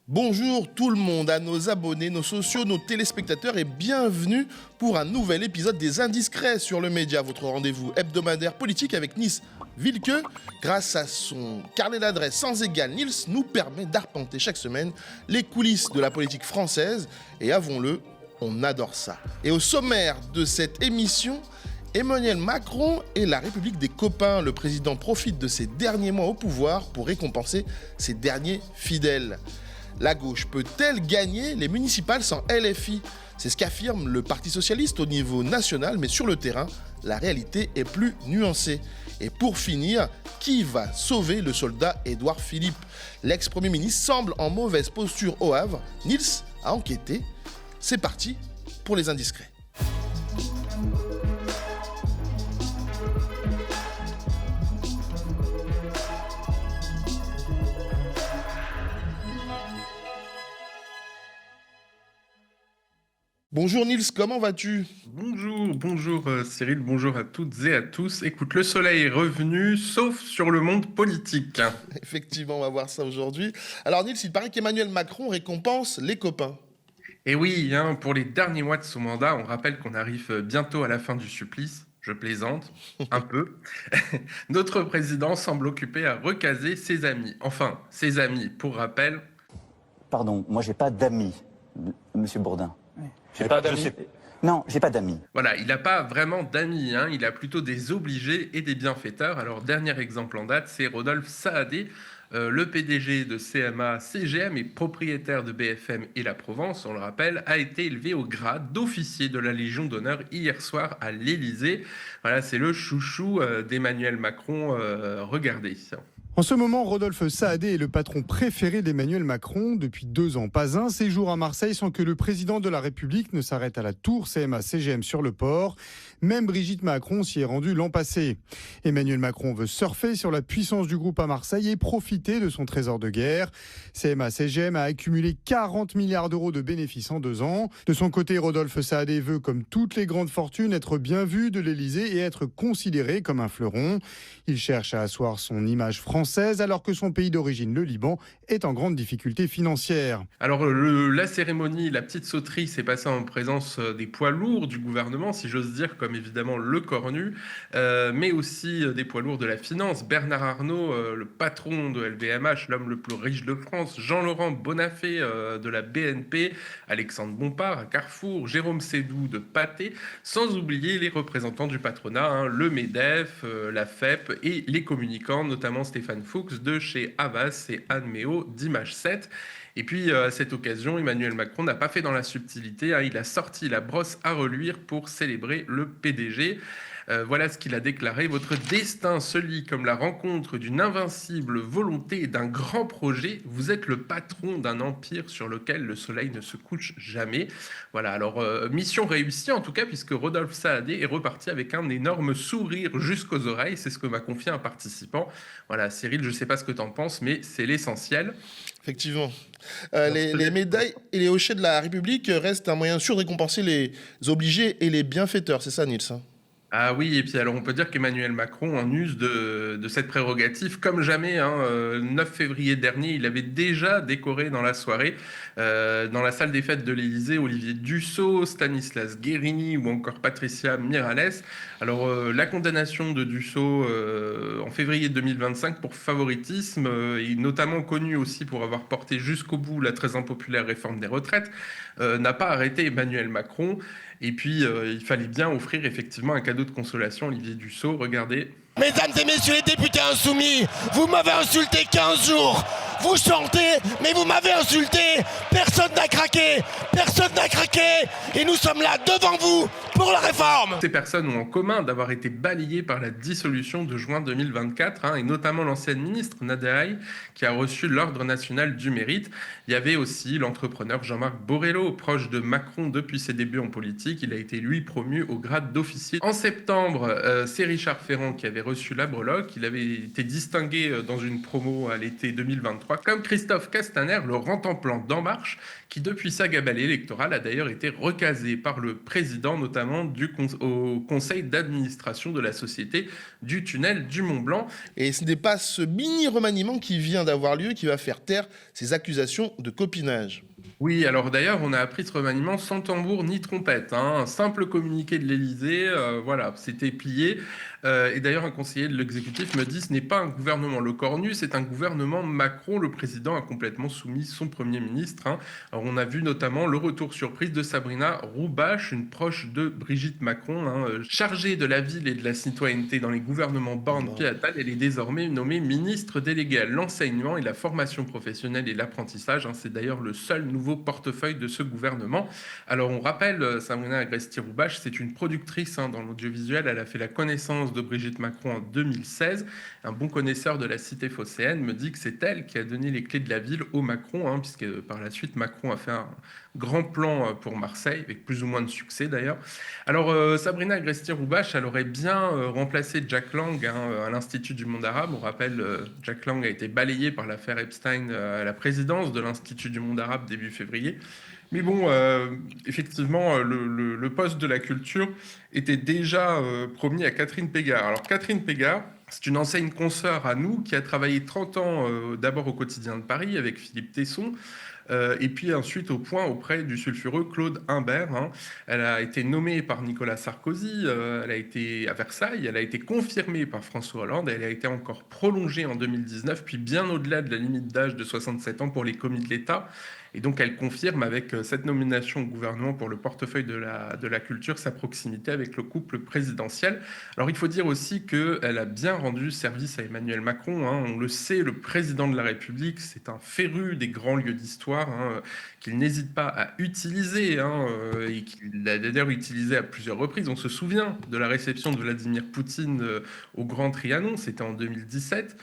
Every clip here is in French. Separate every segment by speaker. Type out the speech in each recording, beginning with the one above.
Speaker 1: Bonjour tout le monde, à nos abonnés, nos sociaux, nos téléspectateurs et bienvenue pour un nouvel épisode des Indiscrets sur le Média, votre rendez-vous hebdomadaire politique avec Nice Vilqueux. Grâce à son carnet d'adresses sans égal, Nils nous permet d'arpenter chaque semaine les coulisses de la politique française et avouons-le, on adore ça. Et au sommaire de cette émission, Emmanuel Macron et la République des copains. Le président profite de ses derniers mois au pouvoir pour récompenser ses derniers fidèles. La gauche peut-elle gagner les municipales sans LFI ? C'est ce qu'affirme le Parti socialiste au niveau national, mais sur le terrain, la réalité est plus nuancée. Et pour finir, qui va sauver le soldat Édouard Philippe ? L'ex-premier ministre semble en mauvaise posture au Havre. Nils a enquêté. C'est parti pour les Indiscrets. Bonjour Nils, comment vas-tu ?
Speaker 2: Bonjour Cyril, bonjour à toutes et à tous. Écoute, le soleil est revenu, sauf sur le monde politique.
Speaker 1: Effectivement, on va voir ça aujourd'hui. Alors Nils, il paraît qu'Emmanuel Macron récompense les copains.
Speaker 2: Et oui, pour les derniers mois de son mandat, on rappelle qu'on arrive bientôt à la fin du supplice. Je plaisante, un peu. Notre président semble occupé à recaser ses amis. Enfin, ses amis, pour rappel.
Speaker 3: Pardon, moi j'ai pas d'amis, monsieur Bourdin.
Speaker 4: J'ai pas d'amis.
Speaker 3: Non, j'ai pas d'amis.
Speaker 2: Voilà, il n'a pas vraiment d'amis, il a plutôt des obligés et des bienfaiteurs. Alors, dernier exemple en date, c'est Rodolphe Saadé, le PDG de CMA CGM et propriétaire de BFM et La Provence, on le rappelle, a été élevé au grade d'officier de la Légion d'honneur hier soir à l'Élysée. Voilà, c'est le chouchou d'Emmanuel Macron. Regardez.
Speaker 5: En ce moment, Rodolphe Saadé est le patron préféré d'Emmanuel Macron. Depuis 2 ans, pas un séjour à Marseille sans que le président de la République ne s'arrête à la tour CMA-CGM sur le port. Même Brigitte Macron s'y est rendue l'an passé. Emmanuel Macron veut surfer sur la puissance du groupe à Marseille et profiter de son trésor de guerre. CMA-CGM a accumulé 40 milliards d'euros de bénéfices en 2 ans. De son côté, Rodolphe Saadé veut, comme toutes les grandes fortunes, être bien vu de l'Élysée et être considéré comme un fleuron. Il cherche à asseoir son image française alors que son pays d'origine, le Liban, est en grande difficulté financière.
Speaker 2: Alors la cérémonie, la petite sauterie s'est passée en présence des poids lourds du gouvernement, si j'ose dire, comme évidemment le Cornu, mais aussi des poids lourds de la finance. Bernard Arnault, le patron de LVMH, l'homme le plus riche de France, Jean-Laurent Bonnafé de la BNP, Alexandre Bompard à Carrefour, Jérôme Sédou de Pathé, sans oublier les représentants du patronat, le MEDEF, la FEP et les communicants, notamment Stéphane Fuchs de chez Havas et Anne Méo d'Image 7. Et puis à cette occasion, Emmanuel Macron n'a pas fait dans la subtilité, il a sorti la brosse à reluire pour célébrer le PDG. Voilà ce qu'il a déclaré. Votre destin se lie comme la rencontre d'une invincible volonté et d'un grand projet. Vous êtes le patron d'un empire sur lequel le soleil ne se couche jamais. Voilà, alors mission réussie en tout cas, puisque Rodolphe Saadé est reparti avec un énorme sourire jusqu'aux oreilles. C'est ce que m'a confié un participant. Voilà, Cyril, je ne sais pas ce que tu en penses, mais c'est l'essentiel.
Speaker 1: Effectivement. Les médailles et les hochets de la République restent un moyen sûr de récompenser les obligés et les bienfaiteurs. C'est ça, Nils ?
Speaker 2: Ah oui, et puis alors on peut dire qu'Emmanuel Macron en use de cette prérogative comme jamais. Le 9 février dernier, il avait déjà décoré dans la soirée, dans la salle des fêtes de l'Élysée, Olivier Dussopt, Stanislas Guérini ou encore Patricia Miralles. Alors la condamnation de Dussopt en février 2025 pour favoritisme, et notamment connu aussi pour avoir porté jusqu'au bout la très impopulaire réforme des retraites, n'a pas arrêté Emmanuel Macron. Et puis, il fallait bien offrir effectivement un cadeau de consolation à Olivier Dussopt. Regardez.
Speaker 6: Mesdames et messieurs les députés insoumis, vous m'avez insulté 15 jours. Vous chantez, mais vous m'avez insulté. Personne n'a craqué. Personne n'a craqué. Et nous sommes là devant vous pour la réforme.
Speaker 2: Ces personnes ont en commun d'avoir été balayées par la dissolution de juin 2024, et notamment l'ancienne ministre Nadia Haye, qui a reçu l'Ordre national du mérite. Il y avait aussi l'entrepreneur Jean-Marc Borrello, proche de Macron depuis ses débuts en politique. Il a été, lui, promu au grade d'officier. En septembre, c'est Richard Ferrand qui avait reçu la breloque. Il avait été distingué dans une promo à l'été 2023 fois, comme Christophe Castaner, le rentemplant d'En Marche, qui depuis sa gabelle électorale a d'ailleurs été recasé par le président notamment au conseil d'administration de la société du tunnel du Mont-Blanc.
Speaker 1: Et ce n'est pas ce mini-remaniement qui vient d'avoir lieu qui va faire taire ces accusations de copinage.
Speaker 2: Oui, alors d'ailleurs, on a appris ce remaniement sans tambour ni trompette, hein. Un simple communiqué de l'Élysée, voilà, c'était plié. Et d'ailleurs, un conseiller de l'exécutif me dit, ce n'est pas un gouvernement Le Cornu, c'est un gouvernement Macron. Le président a complètement soumis son Premier ministre, hein. Alors, on a vu notamment le retour surprise de Sabrina Roubache, une proche de Brigitte Macron, hein, chargée de la ville et de la citoyenneté dans les gouvernements Borne-Piat-Attal. Elle est désormais nommée ministre déléguée à l'enseignement et la formation professionnelle et l'apprentissage, hein. C'est d'ailleurs le seul nouveau portefeuille de ce gouvernement. Alors on rappelle, Sabrina Agresti-Roubache, c'est une productrice, hein, dans l'audiovisuel. Elle a fait la connaissance de Brigitte Macron en 2016. Un bon connaisseur de la cité phocéenne me dit que c'est elle qui a donné les clés de la ville au Macron, hein, puisque par la suite Macron a fait un grand plan pour Marseille, avec plus ou moins de succès d'ailleurs. Alors Sabrina Agresti-Roubache, elle aurait bien remplacé Jack Lang, hein, à l'Institut du monde arabe. On rappelle, Jack Lang a été balayé par l'affaire Epstein à la présidence de l'Institut du monde arabe début février. Mais bon, effectivement, le poste de la culture était déjà promis à Catherine Pégard. Alors Catherine Pégard, c'est une enseigne consoeur à nous qui a travaillé 30 ans d'abord au Quotidien de Paris avec Philippe Tesson, et puis ensuite au Point auprès du sulfureux Claude Imbert, hein. Elle a été nommée par Nicolas Sarkozy, elle a été à Versailles, elle a été confirmée par François Hollande, elle a été encore prolongée en 2019, puis bien au-delà de la limite d'âge de 67 ans pour les commis de l'État. Et donc, elle confirme avec cette nomination au gouvernement pour le portefeuille de la culture sa proximité avec le couple présidentiel. Alors, il faut dire aussi qu'elle a bien rendu service à Emmanuel Macron, hein. On le sait, le président de la République, c'est un féru des grands lieux d'histoire, hein, qu'il n'hésite pas à utiliser, hein, et qu'il a d'ailleurs utilisé à plusieurs reprises. On se souvient de la réception de Vladimir Poutine au Grand Trianon, c'était en 2017.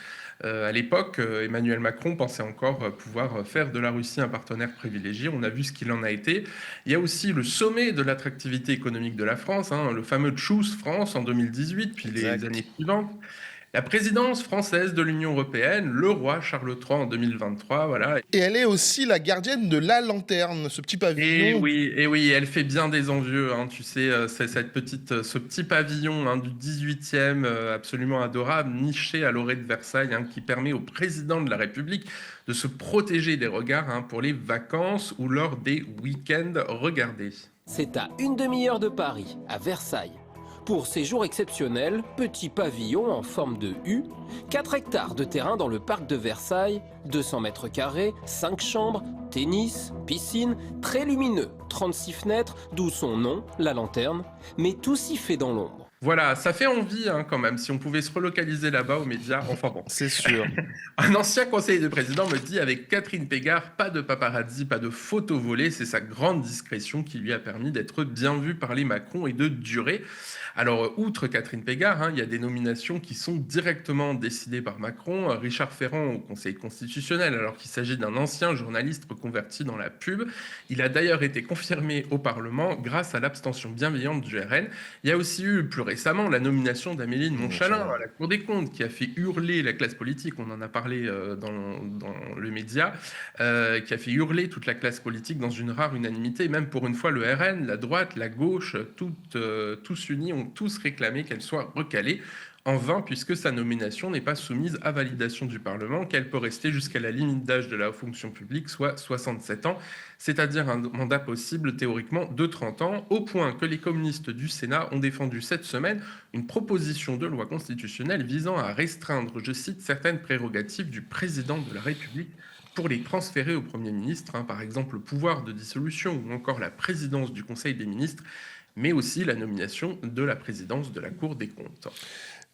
Speaker 2: À l'époque, Emmanuel Macron pensait encore pouvoir faire de la Russie un partenaire privilégié. On a vu ce qu'il en a été. Il y a aussi le sommet de l'attractivité économique de la France, hein, le fameux Choose France en 2018, puis les années suivantes. La présidence française de l'Union européenne, le roi Charles III en 2023, voilà.
Speaker 1: Et elle est aussi la gardienne de la lanterne, ce petit pavillon.
Speaker 2: Et oui, elle fait bien des envieux, hein, tu sais, c'est ce petit pavillon, hein, du 18e, absolument adorable, niché à l'orée de Versailles, hein, qui permet au président de la République de se protéger des regards, hein, pour les vacances ou lors des week-ends regardés.
Speaker 4: C'est à une demi-heure de Paris, à Versailles. Pour séjour exceptionnel, petit pavillon en forme de U, 4 hectares de terrain dans le parc de Versailles, 200 mètres carrés, 5 chambres, tennis, piscine, très lumineux, 36 fenêtres, d'où son nom, la lanterne, mais tout s'y fait dans l'ombre.
Speaker 2: Voilà, ça fait envie, hein, quand même, si on pouvait se relocaliser là-bas aux médias, enfin bon.
Speaker 1: C'est sûr.
Speaker 2: Un ancien conseiller de président me dit, avec Catherine Pégard, pas de paparazzi, pas de photos volées, c'est sa grande discrétion qui lui a permis d'être bien vu par les Macron et de durer. Alors, outre Catherine Pégard, hein, il y a des nominations qui sont directement décidées par Macron. Richard Ferrand au Conseil constitutionnel, alors qu'il s'agit d'un ancien journaliste reconverti dans la pub. Il a d'ailleurs été confirmé au Parlement grâce à l'abstention bienveillante du RN. Il y a aussi eu, plus récemment, la nomination d'Amélie de Montchalin à la Cour des comptes, qui a fait hurler la classe politique, on en a parlé dans le média, qui a fait hurler toute la classe politique dans une rare unanimité. Même pour une fois, le RN, la droite, la gauche, tous unis ont tous réclamé qu'elle soit recalée. En vain, puisque sa nomination n'est pas soumise à validation du Parlement, qu'elle peut rester jusqu'à la limite d'âge de la fonction publique, soit 67 ans, c'est-à-dire un mandat possible théoriquement de 30 ans, au point que les communistes du Sénat ont défendu cette semaine une proposition de loi constitutionnelle visant à restreindre, je cite, certaines prérogatives du président de la République pour les transférer au Premier ministre, hein, par exemple le pouvoir de dissolution ou encore la présidence du Conseil des ministres, mais aussi la nomination de la présidence de la Cour des comptes.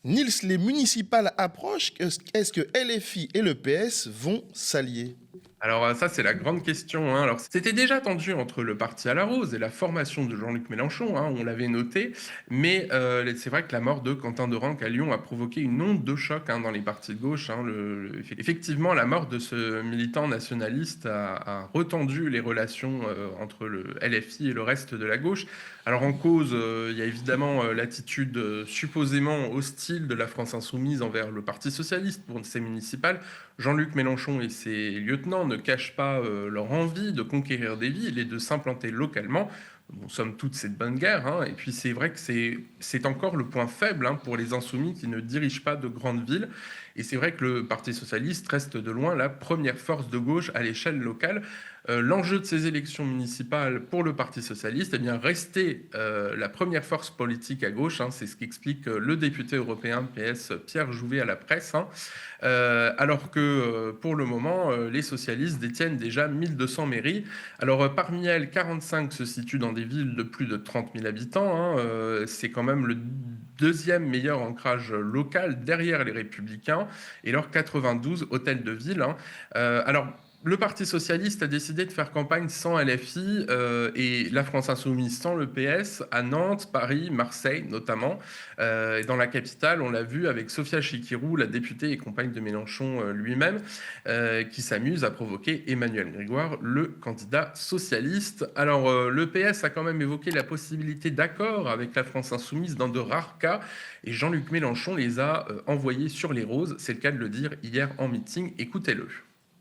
Speaker 1: Nils, les municipales approchent. Est-ce que LFI et le PS vont s'allier ?
Speaker 2: Alors ça, c'est la grande question, hein. Alors c'était déjà tendu entre le parti à la rose et la formation de Jean-Luc Mélenchon, hein, on l'avait noté, mais c'est vrai que la mort de Quentin Dorenc à Lyon a provoqué une onde de choc, hein, dans les partis de gauche, hein. Effectivement, la mort de ce militant nationaliste a retendu les relations entre le LFI et le reste de la gauche. Alors en cause, il y a évidemment l'attitude supposément hostile de la France insoumise envers le Parti socialiste pour ces municipales. Jean-Luc Mélenchon et ses lieutenants ne cachent pas leur envie de conquérir des villes et de s'implanter localement. Bon, somme toute, c'est de bonne guerre, hein. Et puis c'est vrai que c'est encore le point faible, hein, pour les insoumis qui ne dirigent pas de grandes villes. Et c'est vrai que le Parti socialiste reste de loin la première force de gauche à l'échelle locale. L'enjeu de ces élections municipales pour le Parti socialiste, eh bien, rester la première force politique à gauche, hein, c'est ce qu'explique le député européen PS Pierre Jouvet à la presse, hein. Alors que pour le moment, les socialistes détiennent déjà 1200 mairies. Alors parmi elles, 45 se situent dans des villes de plus de 30 000 habitants, hein. C'est quand même le deuxième meilleur ancrage local derrière les Républicains et leurs 92 hôtels de ville, hein. Alors, le Parti socialiste a décidé de faire campagne sans LFI et la France insoumise sans le PS à Nantes, Paris, Marseille notamment. Et dans la capitale, on l'a vu avec Sophia Chikirou, la députée et compagne de Mélenchon lui-même, qui s'amuse à provoquer Emmanuel Grégoire, le candidat socialiste. Alors le PS a quand même évoqué la possibilité d'accord avec la France insoumise dans de rares cas et Jean-Luc Mélenchon les a envoyés sur les roses. C'est le cas de le dire hier en meeting. Écoutez-le.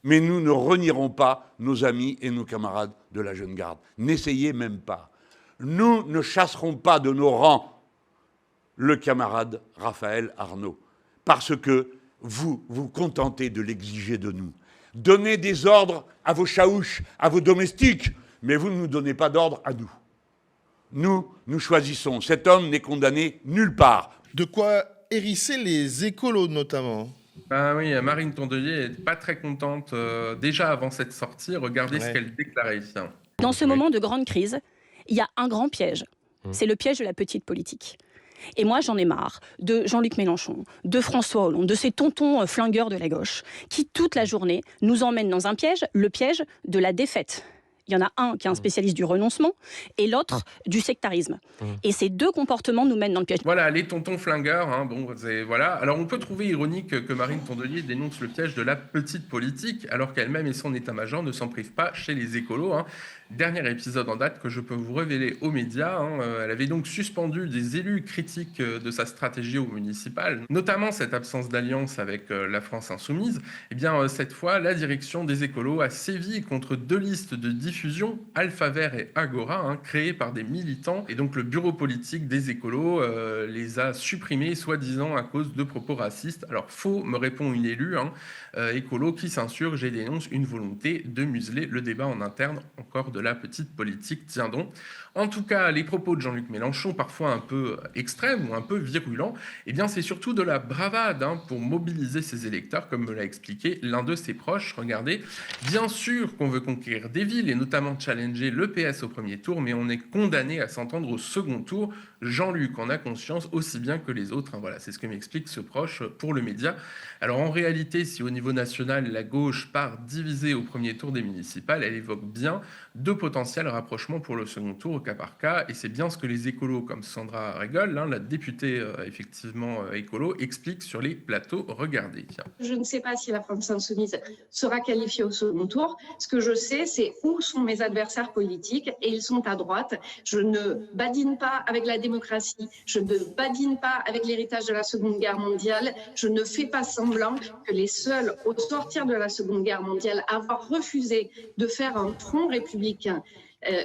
Speaker 7: Mais nous ne renierons pas nos amis et nos camarades de la Jeune Garde. N'essayez même pas. Nous ne chasserons pas de nos rangs le camarade Raphaël Arnaud, parce que vous vous contentez de l'exiger de nous. Donnez des ordres à vos chaouches, à vos domestiques, mais vous ne nous donnez pas d'ordre à nous. Nous choisissons. Cet homme n'est condamné nulle part.
Speaker 1: De quoi hérisser les écolos notamment.
Speaker 2: Ben oui, Marine Tondelier n'est pas très contente déjà avant cette sortie. Regardez ce qu'elle déclarait.
Speaker 8: Dans ce moment de grande crise, il y a un grand piège. C'est le piège de la petite politique. Et moi, j'en ai marre de Jean-Luc Mélenchon, de François Hollande, de ces tontons flingueurs de la gauche, qui toute la journée nous emmènent dans un piège, le piège de la défaite. Il y en a un qui est un spécialiste du renoncement et l'autre du sectarisme. Et ces deux comportements nous mènent dans le piège.
Speaker 2: Voilà, les tontons flingueurs. Hein, bon, voilà. Alors on peut trouver ironique que Marine Tondelier dénonce le piège de la petite politique, alors qu'elle-même et son état-major ne s'en privent pas chez les écolos, hein. Dernier épisode en date que je peux vous révéler aux médias, hein. Elle avait donc suspendu des élus critiques de sa stratégie au municipal, notamment cette absence d'alliance avec la France insoumise. Eh bien, cette fois, la direction des écolos a sévi contre deux listes de diffusion, Alpha Vert et Agora, hein, créées par des militants. Et donc, le bureau politique des écolos les a supprimées, soi-disant à cause de propos racistes. Alors, faux, me répond une élue, hein, écolo qui s'insurge et dénonce une volonté de museler le débat en interne, encore de la petite politique, tiens donc. En tout cas, les propos de Jean-Luc Mélenchon, parfois un peu extrêmes ou un peu virulents, eh bien c'est surtout de la bravade, hein, pour mobiliser ses électeurs, comme me l'a expliqué l'un de ses proches. Regardez, bien sûr qu'on veut conquérir des villes et notamment challenger le PS au premier tour, mais on est condamné à s'entendre au second tour. Jean-Luc en a conscience aussi bien que les autres, hein. Voilà, c'est ce que m'explique ce proche pour le média. Alors en réalité, si au niveau national, la gauche part divisée au premier tour des municipales, elle évoque bien de potentiels rapprochements pour le second tour au cas par cas, et c'est bien ce que les écolos comme Sandra Rigol, hein, la députée effectivement écolo, explique sur les plateaux. Regardez.
Speaker 9: Je ne sais pas si la France insoumise sera qualifiée au second tour. Ce que je sais, c'est où sont mes adversaires politiques, et ils sont à droite. Je ne badine pas avec la démocratie, je ne badine pas avec l'héritage de la Seconde Guerre mondiale, je ne fais pas semblant que les seuls, au sortir de la Seconde Guerre mondiale, à avoir refusé de faire un front républicain,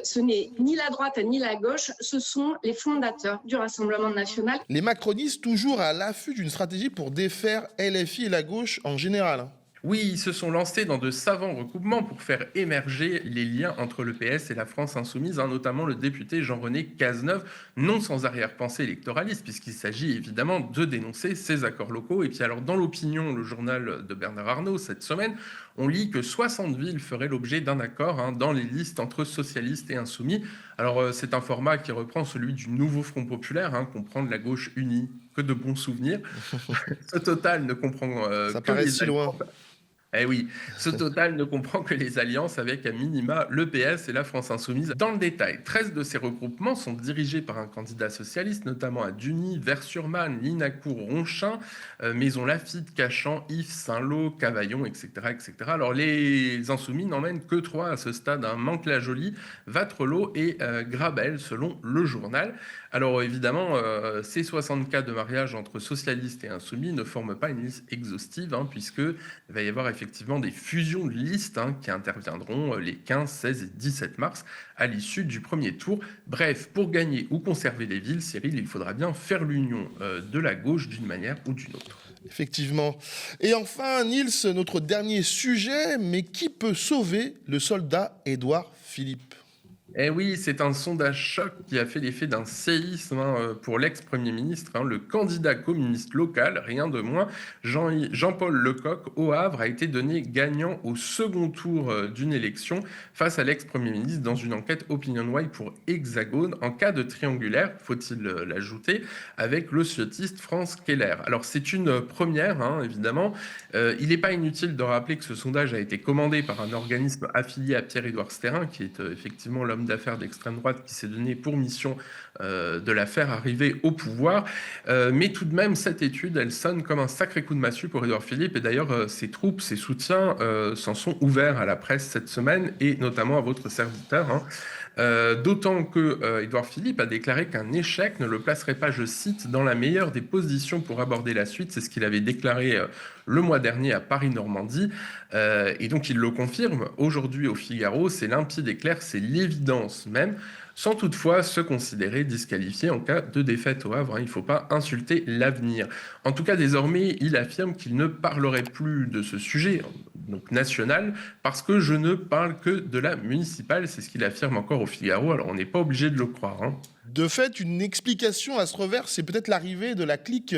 Speaker 9: ce n'est ni la droite ni la gauche, ce sont les fondateurs du Rassemblement national.
Speaker 1: Les macronistes toujours à l'affût d'une stratégie pour défaire LFI et la gauche en général.
Speaker 2: Oui, ils se sont lancés dans de savants recoupements pour faire émerger les liens entre le PS et la France insoumise, hein, notamment le député Jean-René Cazeneuve, non sans arrière-pensée électoraliste, puisqu'il s'agit évidemment de dénoncer ces accords locaux. Et puis alors, dans l'opinion, le journal de Bernard Arnault, cette semaine, on lit que 60 villes feraient l'objet d'un accord, hein, dans les listes entre socialistes et insoumis. Alors, c'est un format qui reprend celui du nouveau Front populaire, hein, qu'on prend de la gauche unie, que de bons souvenirs. Ce total ne comprend
Speaker 1: ça
Speaker 2: que
Speaker 1: paraît
Speaker 2: les
Speaker 1: si loin.
Speaker 2: Eh oui, ce total ne comprend que les alliances avec à minima le PS et la France Insoumise. Dans le détail, 13 de ces regroupements sont dirigés par un candidat socialiste, notamment à Duny, Vers-sur-Marne, Linacourt, Ronchin, Maison Lafitte, Cachan, Yves, Saint-Lô, Cavaillon, etc., etc. Alors les Insoumis n'emmènent que 3 à ce stade, Mantes-la-Jolie, Vattelot et Grabel, selon le journal. Alors évidemment, ces 60 cas de mariage entre socialistes et insoumis ne forment pas une liste exhaustive, puisqu'il va y avoir effectivement des fusions de listes qui interviendront les 15, 16 et 17 mars à l'issue du premier tour. Bref, pour gagner ou conserver les villes, Cyril, il faudra bien faire l'union de la gauche d'une manière ou d'une autre.
Speaker 1: Effectivement. Et enfin, Niels, notre dernier sujet, mais qui peut sauver le soldat Édouard Philippe ?
Speaker 2: Eh oui, c'est un sondage choc qui a fait l'effet d'un séisme pour l'ex-premier ministre. Le candidat communiste local, rien de moins, Jean-Paul Lecoq, au Havre, a été donné gagnant au second tour d'une élection face à l'ex-premier ministre dans une enquête OpinionWay pour Hexagone, en cas de triangulaire, faut-il l'ajouter, avec l'osciotiste France Keller. Alors c'est une première, évidemment. Il n'est pas inutile de rappeler que ce sondage a été commandé par un organisme affilié à Pierre-Édouard Stérin, qui est effectivement l'homme d'affaires d'extrême droite qui s'est donné pour mission de la faire arriver au pouvoir. Mais tout de même, cette étude, elle sonne comme un sacré coup de massue pour Édouard Philippe. Et d'ailleurs, ses troupes, ses soutiens s'en sont ouverts à la presse cette semaine, et notamment à votre serviteur. D'autant que Édouard Philippe a déclaré qu'un échec ne le placerait pas, je cite, dans la meilleure des positions pour aborder la suite. C'est ce qu'il avait déclaré le mois dernier à Paris-Normandie. Et donc il le confirme aujourd'hui au Figaro. C'est limpide et clair, c'est l'évidence même, sans toutefois se considérer disqualifié en cas de défaite au Havre. Il ne faut pas insulter l'avenir. En tout cas, désormais, il affirme qu'il ne parlerait plus de ce sujet, donc national, parce que je ne parle que de la municipale. C'est ce qu'il affirme encore au Figaro. Alors on n'est pas obligé de le croire.
Speaker 1: De fait, une explication à ce revers, c'est peut-être l'arrivée de la clique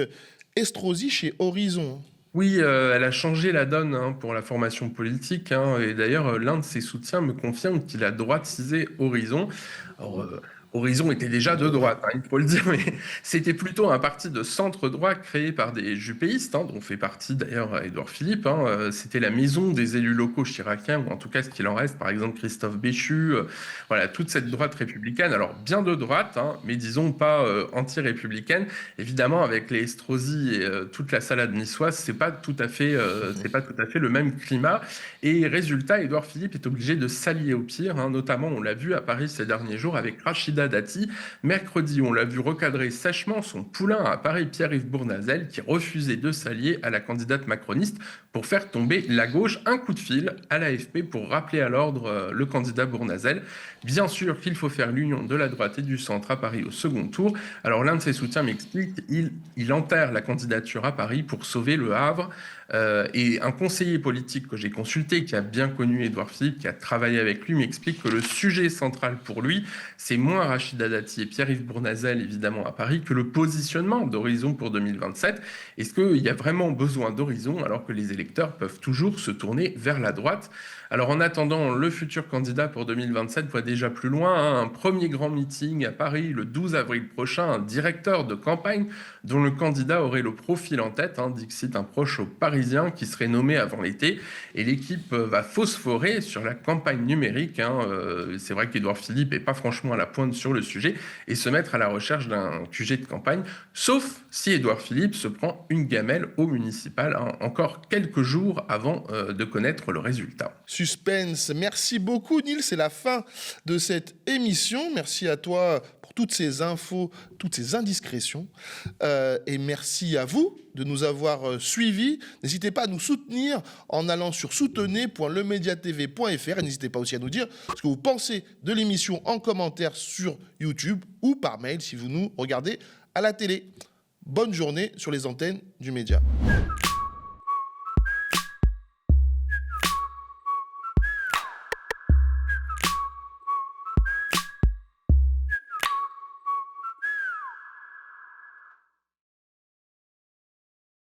Speaker 1: Estrosi chez Horizon.
Speaker 2: Oui, elle a changé la donne pour la formation politique. Et d'ailleurs, l'un de ses soutiens me confirme qu'il a droitisé Horizon. Alors, Horizon était déjà de droite, il faut le dire, mais c'était plutôt un parti de centre-droit créé par des juppéistes, dont fait partie d'ailleurs Édouard Philippe. C'était la maison des élus locaux chiraciens, ou en tout cas ce qu'il en reste, par exemple Christophe Béchu, voilà, toute cette droite républicaine. Alors bien de droite, mais disons pas anti-républicaine. Évidemment, avec les Estrosi et toute la salade niçoise, c'est pas tout à fait le même climat. Et résultat, Édouard Philippe est obligé de s'allier au pire, notamment on l'a vu à Paris ces derniers jours avec Rachida Dati. Mercredi, on l'a vu recadrer sèchement son poulain à Paris, Pierre-Yves Bournazel, qui refusait de s'allier à la candidate macroniste pour faire tomber la gauche. Un coup de fil à l'AFP pour rappeler à l'ordre le candidat Bournazel. Bien sûr qu'il faut faire l'union de la droite et du centre à Paris au second tour. Alors l'un de ses soutiens m'explique, il enterre la candidature à Paris pour sauver le Havre. Et un conseiller politique que j'ai consulté, qui a bien connu Édouard Philippe, qui a travaillé avec lui, m'explique que le sujet central pour lui, c'est moins Rachida Dati et Pierre-Yves Bournazel, évidemment, à Paris, que le positionnement d'Horizon pour 2027. Est-ce qu'il y a vraiment besoin d'Horizon alors que les électeurs peuvent toujours se tourner vers la droite ? Alors en attendant, le futur candidat pour 2027 voit déjà plus loin. Un premier grand meeting à Paris le 12 avril prochain, un directeur de campagne dont le candidat aurait le profil en tête, dixit un proche aux Parisiens, qui serait nommé avant l'été. Et l'équipe va phosphorer sur la campagne numérique. C'est vrai qu'Édouard Philippe n'est pas franchement à la pointe sur le sujet, et se mettre à la recherche d'un QG de campagne, sauf si Édouard Philippe se prend une gamelle au municipal, encore quelques jours avant de connaître le résultat.
Speaker 1: Suspense. Merci beaucoup, Niels. C'est la fin de cette émission. Merci à toi pour toutes ces infos, toutes ces indiscrétions. Et merci à vous de nous avoir suivis. N'hésitez pas à nous soutenir en allant sur soutenez.lemediatv.fr et n'hésitez pas aussi à nous dire ce que vous pensez de l'émission en commentaire sur YouTube ou par mail si vous nous regardez à la télé. Bonne journée sur les antennes du Média.